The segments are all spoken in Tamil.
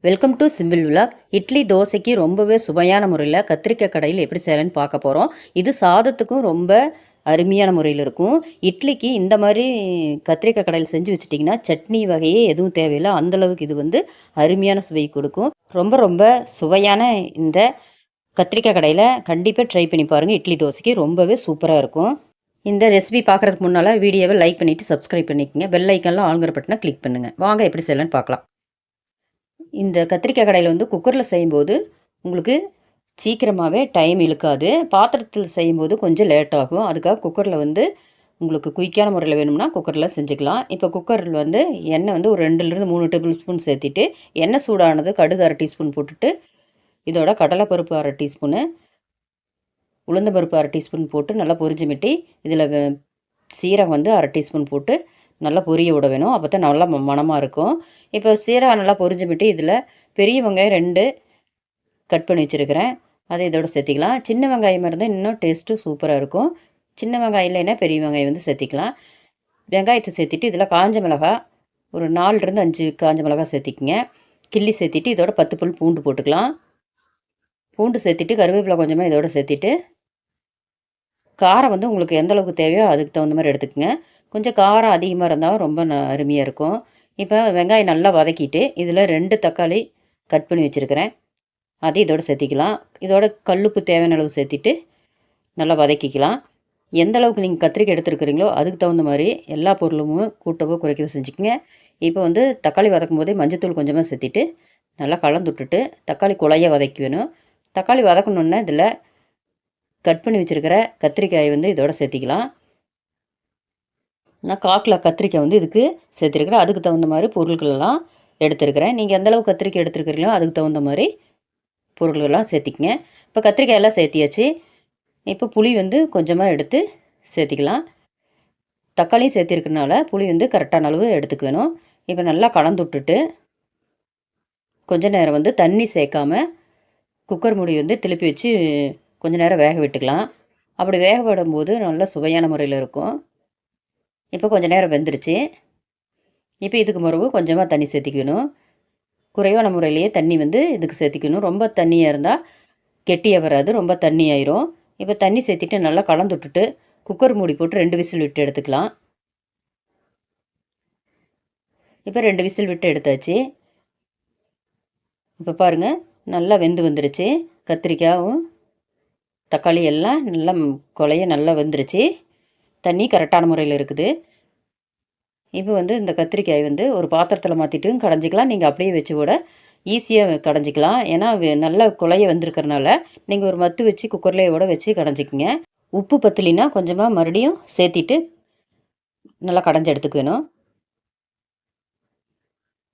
Welcome to simple vlog. Idli தோசைக்கு ரொம்பவே சுவையான முறையில் கத்திரிக்காய் கடையில் எப்படி செய்யலான்னு பார்க்க போகிறோம். இது சாதத்துக்கும் ரொம்ப அருமையான முறையில் இருக்கும். இட்லிக்கு இந்த மாதிரி கத்திரிக்காய் கடையில் செஞ்சு வச்சுட்டிங்கன்னா சட்னி வகையே எதுவும் தேவையில்லை. அந்தளவுக்கு இது வந்து அருமையான சுவை கொடுக்கும். ரொம்ப ரொம்ப சுவையான இந்த கத்திரிக்காய் கடையில் கண்டிப்பாக ட்ரை பண்ணி பாருங்கள். இட்லி தோசைக்கு ரொம்பவே சூப்பராக இருக்கும். இந்த ரெசிபி பார்க்குறதுக்கு முன்னால் வீடியோவை லைக் பண்ணிவிட்டு சப்ஸ்கிரைப் பண்ணிக்கோங்க. பெல் ஐக்கன்லாம் ஆளுங்கிற பட்டனை கிளிக் பண்ணுங்கள். வாங்க எப்படி செய்யலான்னு பார்க்கலாம். இந்த கத்திரிக்காய் கடையில் வந்து குக்கரில் செய்யும்போது உங்களுக்கு சீக்கிரமாகவே டைம் இழுக்காது. பாத்திரத்தில் செய்யும்போது கொஞ்சம் லேட் ஆகும். அதுக்காக குக்கரில் வந்து உங்களுக்கு குயிக்கான முறையில் வேணும்னா குக்கரில் செஞ்சுக்கலாம். இப்போ குக்கரில் வந்து எண்ணெய் வந்து ஒரு 2லேருந்து 3 டேபிள் ஸ்பூன் சேர்த்திட்டு, எண்ணெய் சூடானது கடுகு 1/2 டீஸ்பூன் போட்டுட்டு, இதோட கடலைப்பருப்பு 1/2 டீஸ்பூனு, உளுந்தம்பருப்பு 1/2 டீஸ்பூன் போட்டு நல்லா பொரிஞ்சுமிட்டி, இதில் சீரகம் வந்து 1/2 டீஸ்பூன் போட்டு நல்லா பொரிய விட வேணும். அப்போ தான் நல்லா மணமாக இருக்கும். இப்போ சீரகம் நல்லா பொரிஞ்சுமிட்டு இதில் பெரிய வெங்காயம் 2 கட் பண்ணி வச்சுருக்கிறேன். அதை இதோட சேர்த்திக்கலாம். சின்ன வெங்காயம் இருந்தால் இன்னும் டேஸ்ட்டு சூப்பராக இருக்கும். சின்ன வெங்காயம் இல்லைன்னா பெரிய வெங்காயம் வந்து சேர்த்திக்கலாம். வெங்காயத்தை சேர்த்திட்டு இதில் காஞ்ச மிளகாய் ஒரு 4லேருந்து 5 காஞ்ச மிளகாய் சேர்த்திக்கிங்க. கிள்ளி சேர்த்திட்டு இதோட 10 பல் பூண்டு போட்டுக்கலாம். பூண்டு சேர்த்திட்டு கருவேப்பிலை கொஞ்சமாக இதோட சேர்த்திட்டு, காரம் வந்து உங்களுக்கு எந்த அளவுக்கு தேவையோ அதுக்கு தகுந்த மாதிரி எடுத்துக்கோங்க. கொஞ்சம் காரம் அதிகமாக இருந்தால் ரொம்ப அருமையாக இருக்கும். இப்போ வெங்காயம் நல்லா வதக்கிட்டு இதில் 2 தக்காளி கட் பண்ணி வச்சுருக்கிறேன். அதையும் இதோட சேர்த்திக்கலாம். இதோட கல்லுப்பு தேவையான அளவு சேர்த்திட்டு நல்லா வதக்கிக்கலாம். எந்த அளவுக்கு நீங்கள் கத்திரிக்காய் எடுத்துருக்கிறீங்களோ அதுக்கு தகுந்த மாதிரி எல்லா பொருளும் கூட்டவோ குறைக்கவோ செஞ்சுக்கோங்க. இப்போ வந்து தக்காளி வதக்கும் போதே மஞ்சத்தூள் கொஞ்சமாக சேர்த்திட்டு நல்லா கலந்து விட்டுட்டு தக்காளி குழைய வதக்கி வேணும். தக்காளி வதக்கணுன்னா இதில் கட் பண்ணி வச்சுருக்கிற கத்திரிக்காயை வந்து இதோட சேர்த்திக்கலாம். நான் 1/4 கிலோ கத்திரிக்காய் வந்து இதுக்கு சேர்த்துருக்குறேன். அதுக்கு தகுந்த மாதிரி பொருட்களெல்லாம் எடுத்துருக்கிறேன். நீங்கள் எந்தளவுக்கு கத்திரிக்காய் எடுத்துருக்கிறீங்களோ அதுக்கு தகுந்த மாதிரி பொருட்களெல்லாம் சேர்த்திக்கங்க. இப்போ கத்திரிக்காயெல்லாம் சேர்த்தியாச்சு. இப்போ புளி வந்து கொஞ்சமாக எடுத்து சேர்த்திக்கலாம். தக்காளியும் சேர்த்திருக்கிறனால புளி வந்து கரெக்டான அளவு எடுத்துக்க வேணும். இப்போ நல்லா கலந்து விட்டுட்டு கொஞ்ச நேரம் வந்து தண்ணி சேர்க்காம குக்கர் மூடி வந்து திருப்பி வச்சு கொஞ்ச நேரம் வேக விட்டுக்கலாம். அப்படி வேக விடும்போது நல்லா சுவையான முறையில் இருக்கும். இப்போ கொஞ்சம் நேரம் வெந்துருச்சு. இப்போ இதுக்கு பிறகு கொஞ்சமாக தண்ணி சேர்த்திக்கணும். குறைவான முறையிலேயே தண்ணி வந்து இதுக்கு சேர்த்திக்கணும். ரொம்ப தண்ணியாக இருந்தால் கெட்டியாக வராது, ரொம்ப தண்ணி ஆயிரும். இப்போ தண்ணி சேர்த்திட்டு நல்லா கலந்து விட்டுட்டு குக்கர் மூடி போட்டு 2 விசில் விட்டு எடுத்துக்கலாம். இப்போ 2 விசில் விட்டு எடுத்தாச்சு. இப்போ பாருங்கள் நல்லா வெந்து வந்துருச்சு. கத்திரிக்காயும் தக்காளி எல்லாம் நல்லா குழைய நல்லா வெந்துருச்சு. தண்ணி கரெக்டான முறையில் இருக்குது. இப்போ வந்து இந்த கத்திரிக்காய் வந்து ஒரு பாத்திரத்தில் மாற்றிட்டு கடைஞ்சிக்கலாம். நீங்கள் அப்படியே வச்சு கூட ஈஸியாக கடைஞ்சிக்கலாம். ஏன்னா நல்லா குழைய வந்திருக்கிறனால நீங்கள் ஒரு மத்து வச்சு குக்கர்லேயோட வச்சு கடைஞ்சிக்கிங்க. உப்பு பத்தலினா கொஞ்சமாக மறுபடியும் சேர்த்திட்டு நல்லா கடைஞ்சி எடுத்துக்கணும்.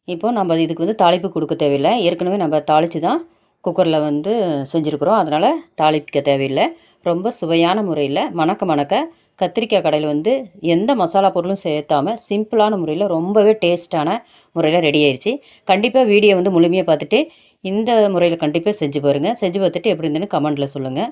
இப்போது நம்ம இதுக்கு வந்து தாளிப்பு கொடுக்க தேவையில்லை. ஏற்கனவே நம்ம தாளித்து தான் குக்கரில் வந்து செஞ்சுருக்குறோம். அதனால் தாளிக்க தேவையில்லை. ரொம்ப சுவையான முறையில் மணக்க மணக்க கத்திரிக்காய் கடையில் வந்து எந்த மசாலா பொருளும் சேர்த்தாமல் சிம்பிளான முறையில் ரொம்பவே டேஸ்ட்டான முறையில் ரெடி ஆயிடுச்சு. கண்டிப்பாக வீடியோ வந்து முழுமையாக பார்த்துட்டு இந்த முறையில் கண்டிப்பாக செஞ்சு பாருங்கள். செஞ்சு பார்த்துட்டு எப்படி இருந்துன்னு கமெண்ட்டில் சொல்லுங்கள்.